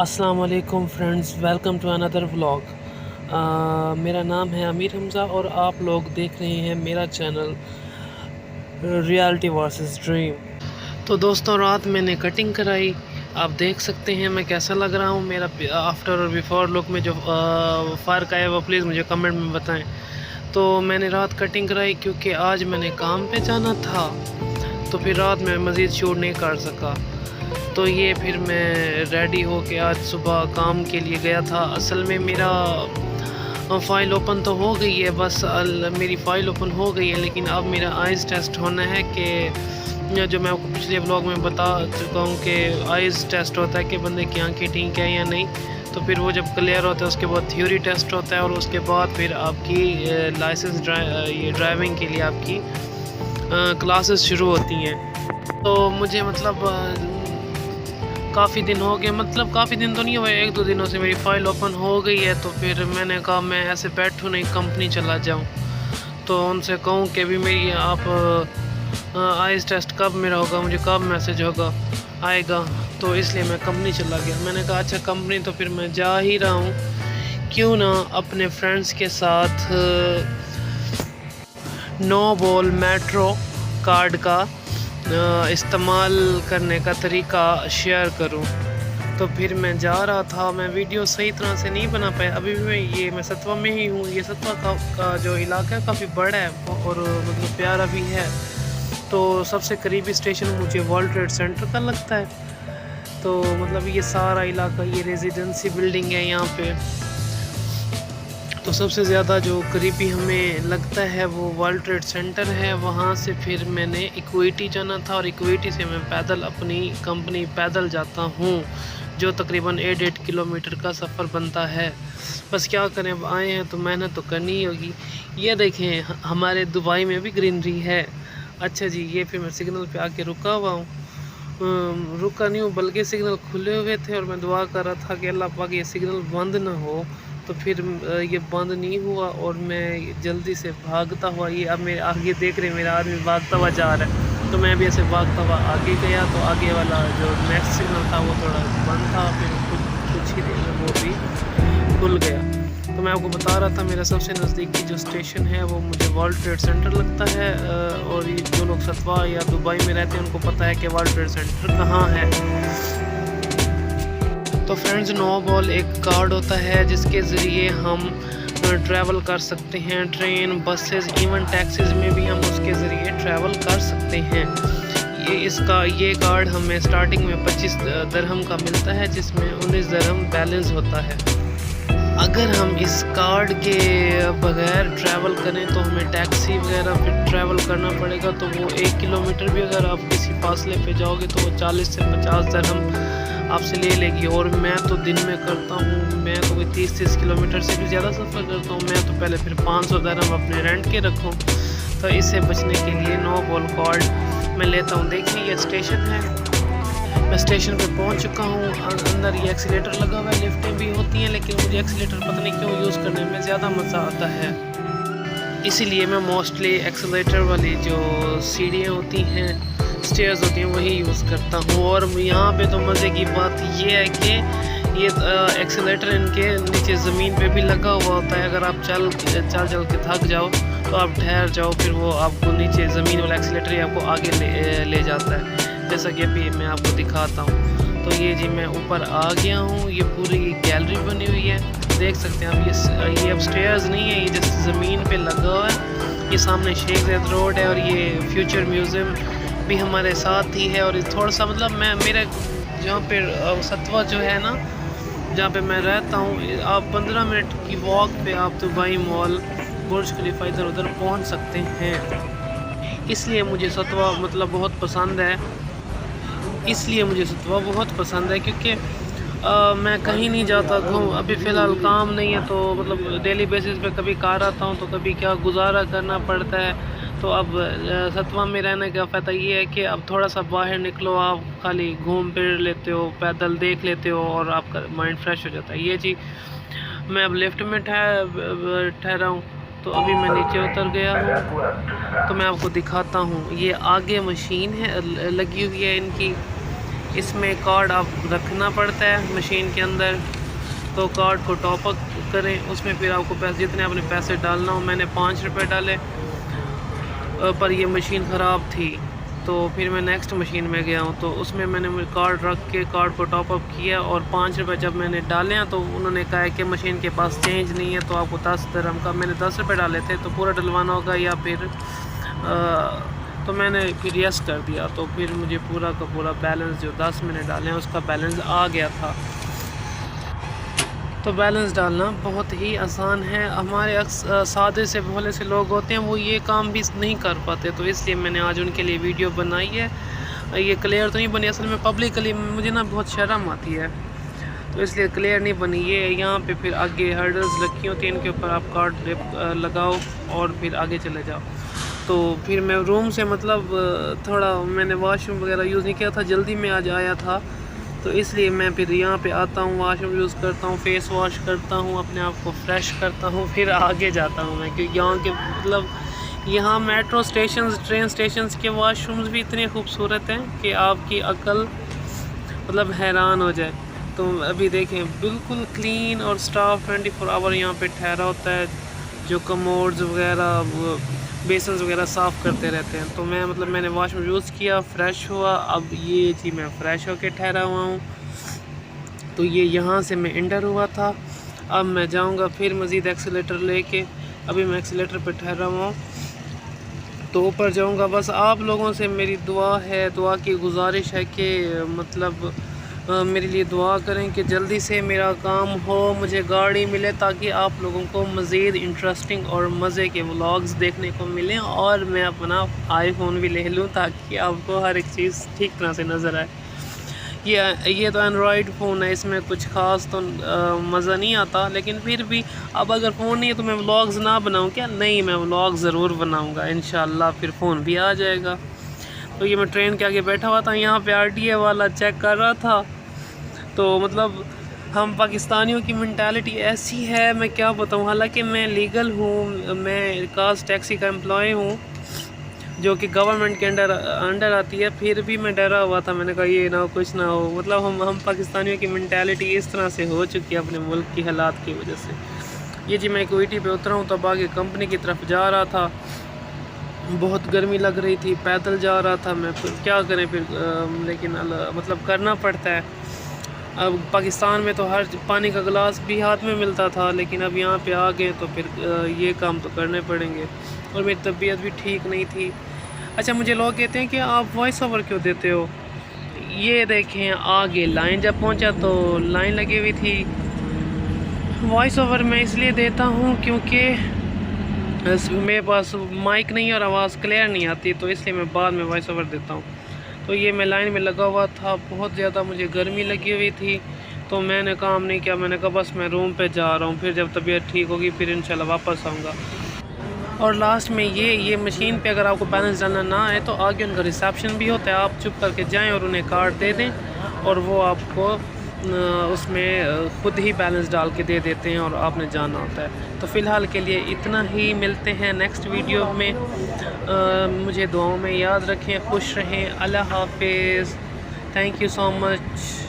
अस्सलाम वालेकुम friends, welcome to another vlog. मेरा नाम है अमीर हमज़ा और आप लोग देख रहे हैं मेरा चैनल रियलिटी वर्सेस ड्रीम। तो दोस्तों, रात मैंने कटिंग कराई। आप देख सकते हैं मैं कैसा लग रहा हूँ। मेरा आफ्टर और बिफोर लुक में जो फ़र्क आया वो प्लीज़ मुझे कमेंट में बताएं। तो मैंने रात कटिंग कराई क्योंकि आज मैंने काम पे जाना था, तो फिर रात में मज़ीद शूट नहीं कर सका। तो ये फिर मैं रेडी हो के आज सुबह काम के लिए गया था। असल में मेरा फ़ाइल ओपन तो हो गई है, बस मेरी फ़ाइल ओपन हो गई है, लेकिन अब मेरा आइज़ टेस्ट होना है कि जो मैं आपको पिछले ब्लॉग में बता चुका हूँ कि आइज़ टेस्ट होता है कि बंदे की आंखें ठीक है या नहीं। तो फिर वो जब क्लियर होता है उसके बाद थ्योरी टेस्ट होता है और उसके बाद फिर आपकी लाइसेंस ये ड्राइविंग के लिए आपकी क्लासेस शुरू होती हैं। तो मुझे काफ़ी दिन हो गए, काफ़ी दिन तो नहीं हुए, 1-2 दिनों से मेरी फ़ाइल ओपन हो गई है। तो फिर मैंने कहा मैं ऐसे बैठूँ नहीं, कंपनी चला जाऊँ। तो उनसे कहूँ कि भी मेरी आप आइज़ टेस्ट कब मेरा होगा, मुझे कब मैसेज होगा आएगा। तो इसलिए मैं कंपनी चला गया। मैंने कहा अच्छा कंपनी तो फिर मैं जा ही रहा हूँ, क्यों ना अपने फ्रेंड्स के साथ नो बॉल मेट्रो कार्ड का इस्तेमाल करने का तरीका शेयर करूं। तो फिर मैं जा रहा था, मैं वीडियो सही तरह से नहीं बना पाया। अभी भी मैं सतवा में ही हूँ। ये सतवा का जो इलाका है काफ़ी बड़ा है और प्यारा भी है। तो सबसे करीबी स्टेशन मुझे वर्ल्ड ट्रेड सेंटर का लगता है। तो ये सारा इलाका, ये रेजिडेंसी बिल्डिंग है यहाँ पे। तो सबसे ज़्यादा जो करीबी हमें लगता है वो वर्ल्ड ट्रेड सेंटर है। वहाँ से फिर मैंने इक्विटी जाना था और इक्विटी से मैं पैदल अपनी कंपनी पैदल जाता हूँ, जो तकरीबन 8 किलोमीटर का सफ़र बनता है। बस क्या करें, अब आए हैं तो मेहनत तो करनी ही होगी। ये देखें हमारे दुबई में भी ग्रीनरी है। अच्छा जी, ये फिर मैं सिग्नल पे आके रुका हुआ हूँ। रुका नहीं हूँ बल्कि सिग्नल खुले हुए थे और मैं दुआ कर रहा था कि अल्लाह पाक ये सिग्नल बंद ना हो। तो फिर ये बंद नहीं हुआ और मैं जल्दी से भागता हुआ, ये अब मेरे आगे देख रहे मेरा आदमी भागता हुआ जा रहा है, तो मैं भी ऐसे भागता हुआ आगे गया। तो आगे वाला जो नेक्स्ट सिग्नल था वो थोड़ा बंद था, फिर कुछ ही देर में वो भी खुल गया। तो मैं आपको बता रहा था मेरा सबसे नज़दीकी जो स्टेशन है वो मुझे वर्ल्ड ट्रेड सेंटर लगता है। और ये जो लोग सतवा या दुबई में रहते हैं उनको पता है कि वर्ल्ड ट्रेड सेंटर कहाँ है। तो फ्रेंड्स, नो बॉल एक कार्ड होता है जिसके ज़रिए हम ट्रैवल कर सकते हैं। ट्रेन, बसेस, इवन टैक्सीज में भी हम उसके ज़रिए ट्रैवल कर सकते हैं। ये कार्ड हमें स्टार्टिंग में 25 दरहम का मिलता है, जिसमें 19 दरहम बैलेंस होता है। अगर हम इस कार्ड के बगैर ट्रैवल करें तो हमें टैक्सी वगैरह फिर ट्रैवल करना पड़ेगा। तो वो 1 किलोमीटर भी अगर आप किसी फासले पे जाओगे तो वो 40 से 50 दरहम आपसे ले लेगी। और मैं तो दिन में करता हूँ, मैं तो कोई 30 किलोमीटर से भी ज़्यादा सफ़र करता हूँ। मैं तो पहले फिर 500 दरहम अपने रेंट के रखूँ। तो इससे बचने के लिए नो बॉल कार्ड मैं लेता हूँ। देखिए ये स्टेशन है, मैं स्टेशन पे पहुंच चुका हूँ। अंदर ये एक्सीलेटर लगा हुआ है, लिफ्टें भी होती हैं, लेकिन मुझे एक्सीलेटर पता नहीं क्यों यूज़ करने में ज़्यादा मज़ा आता है, इसीलिए मैं मोस्टली एक्सीलेटर वाली जो सीढ़ियाँ होती हैं, स्टेयर्स होती हैं, वही यूज़ करता हूँ। और यहाँ पे तो मज़े की बात ये है कि ये एक्सीलेटर इनके नीचे ज़मीन पे भी लगा हुआ होता है। अगर आप चल के थक जाओ तो आप ठहर जाओ, फिर वो आपको नीचे ज़मीन वाला एक्सीलेटर ही आपको आगे ले जाता है, जैसा कि अभी मैं आपको दिखाता हूँ। तो ये जी मैं ऊपर आ गया हूँ। ये पूरी गैलरी बनी हुई है, देख सकते हैं आप। ये अब स्टेयर्स नहीं है, ये जैसे ज़मीन पे लगा हुआ है। ये सामने शेख ज़ैद रोड है और ये फ्यूचर म्यूज़ियम भी हमारे साथ ही है। और ये थोड़ा सा मेरे जहाँ पे सतवा जो है ना, जहाँ पे मैं रहता हूँ, आप 15 मिनट की वॉक पे आप दुबई मॉल, बुर्ज खलीफा इधर उधर पहुँच सकते हैं। इसलिए मुझे सतवा बहुत पसंद है। क्योंकि मैं कहीं नहीं जाता घूम, अभी फ़िलहाल काम नहीं है, तो डेली बेसिस पे कभी कार आता हूँ तो कभी क्या गुजारा करना पड़ता है। तो अब सतवा में रहने का फ़ायदा ये है कि अब थोड़ा सा बाहर निकलो, आप खाली घूम फिर लेते हो, पैदल देख लेते हो और आपका माइंड फ्रेश हो जाता है। ये जी मैं अब लिफ्ट में ठहरा हूँ, तो अभी मैं नीचे उतर गया हूँ। तो मैं आपको दिखाता हूँ, ये आगे मशीन है लगी हुई है इनकी, इसमें कार्ड आप रखना पड़ता है मशीन के अंदर, तो कार्ड को टॉप अप करें, उसमें फिर आपको पैसे जितने आपने पैसे डालना हो। मैंने 5 रुपये डाले, पर ये मशीन ख़राब थी, तो फिर मैं नेक्स्ट मशीन में गया हूँ, तो उसमें मैंने कार्ड रख के कार्ड को टॉप अप किया, और 5 रुपये जब मैंने डाले हैं तो उन्होंने कहा है कि मशीन के पास चेंज नहीं है, तो आपको 10 दिरहम का, मैंने 10 रुपये डाले थे, तो पूरा डलवाना होगा या फिर तो मैंने फिर यस कर दिया, तो फिर मुझे पूरा का पूरा बैलेंस जो 10 मैंने डाले हैं उसका बैलेंस आ गया था। तो बैलेंस डालना बहुत ही आसान है। हमारे सादे से भोले से लोग होते हैं, वो ये काम भी नहीं कर पाते, तो इसलिए मैंने आज उनके लिए वीडियो बनाई है। ये क्लियर तो नहीं बनी, असल में पब्लिकली मुझे ना बहुत शर्म आती है, तो इसलिए क्लियर नहीं बनी। ये यहाँ पे फिर आगे हर्डल्स रखी होती हैं, इनके ऊपर आप कार्ड लगाओ और फिर आगे चले जाओ। तो फिर मैं रूम से मतलब थोड़ा मैंने वॉशरूम वगैरह यूज़ नहीं किया था, जल्दी में आज आया था, तो इसलिए मैं फिर यहाँ पे आता हूँ, वॉशरूम यूज़ करता हूँ, फेस वॉश करता हूँ, अपने आप को फ्रेश करता हूँ, फिर आगे जाता हूँ मैं, क्योंकि यहाँ के मतलब यहाँ मेट्रो स्टेशन, ट्रेन स्टेशन के वॉशरूम्स भी इतने खूबसूरत हैं कि आपकी अकल मतलब हैरान हो जाए। तो अभी देखें बिल्कुल क्लीन, और स्टाफ 24 आवर यहाँ पे ठहरा होता है, जो कमोड्स वगैरह बेसन वगैरह साफ़ करते रहते हैं। तो मैं मतलब मैंने वॉशरूम यूज़ किया, फ़्रेश हुआ, अब ये जी मैं फ़्रेश होके ठहरा हुआ हूँ। तो ये यहाँ से मैं इंटर हुआ था, अब मैं जाऊँगा फिर मज़ीद एक्सीलेटर लेके, अभी मैं एक्सीलेटर पे ठहरा हुआ हूँ, तो ऊपर जाऊँगा। बस आप लोगों से मेरी दुआ है, दुआ की गुजारिश है कि मतलब मेरे लिए दुआ करें कि जल्दी से मेरा काम हो, मुझे गाड़ी मिले, ताकि आप लोगों को मज़ीद इंटरेस्टिंग और मज़े के व्लॉग्स देखने को मिलें, और मैं अपना आईफोन भी ले लूँ ताकि आपको हर एक चीज़ ठीक तरह से नज़र आए। ये तो एंड्रॉयड फ़ोन है, इसमें कुछ ख़ास तो मज़ा नहीं आता, लेकिन फिर भी अब अगर फ़ोन नहीं है तो मैं व्लॉग्स ना बनाऊँ क्या? नहीं, मैं व्लॉग ज़रूर बनाऊँगा इंशाल्लाह, फिर फ़ोन भी आ जाएगा। तो ये मैं ट्रेन के आगे बैठा हुआ था, यहाँ पे RTA वाला चेक कर रहा था, तो मतलब हम पाकिस्तानियों की मेंटालिटी ऐसी है, मैं क्या बताऊँ। हालांकि मैं लीगल हूँ, मैं कास्ट टैक्सी का एम्प्लॉय हूँ जो कि गवर्नमेंट के अंडर आती है, फिर भी मैं डरा हुआ था। मैंने कहा ये ना हो, कुछ ना हो। मतलब हम पाकिस्तानियों की मेंटालिटी इस तरह से हो चुकी है अपने मुल्क की हालात की वजह से। ये जी मैं क्वेटी पे उतरा हूँ, तब आगे कंपनी की तरफ जा रहा था, बहुत गर्मी लग रही थी, पैदल जा रहा था मैं, फिर क्या करें फिर लेकिन मतलब करना पड़ता है। अब पाकिस्तान में तो हर पानी का गिलास भी हाथ में मिलता था, लेकिन अब यहाँ पे आ गए तो फिर ये काम तो करने पड़ेंगे, और मेरी तबीयत भी ठीक नहीं थी। अच्छा, मुझे लोग कहते हैं कि आप वॉइस ओवर क्यों देते हो? ये देखें आगे लाइन जब पहुँचा तो लाइन लगी हुई थी। वॉइस ओवर मैं इसलिए देता हूँ क्योंकि मेरे पास माइक नहीं और आवाज़ क्लियर नहीं आती, तो इसलिए मैं बाद में वॉइस ओवर देता हूँ। तो ये मैं लाइन में लगा हुआ था, बहुत ज़्यादा मुझे गर्मी लगी हुई थी, तो मैंने काम नहीं किया। मैंने कहा बस मैं रूम पे जा रहा हूँ, फिर जब तबीयत ठीक होगी फिर इंशाल्लाह वापस आऊँगा। और लास्ट में ये मशीन पे अगर आपको बैलेंस डालना ना आए तो आगे उनका रिसेप्शन भी होता है, आप चुप करके जाएं और उन्हें कार्ड दे दें, और वो आपको उसमें ख़ुद ही बैलेंस डाल के दे देते हैं, और आपने जाना होता है। तो फ़िलहाल के लिए इतना ही, मिलते हैं नेक्स्ट वीडियो में। मुझे दुआओं में याद रखें, खुश रहें, अल्लाह हाफिज़, थैंक यू सो मच।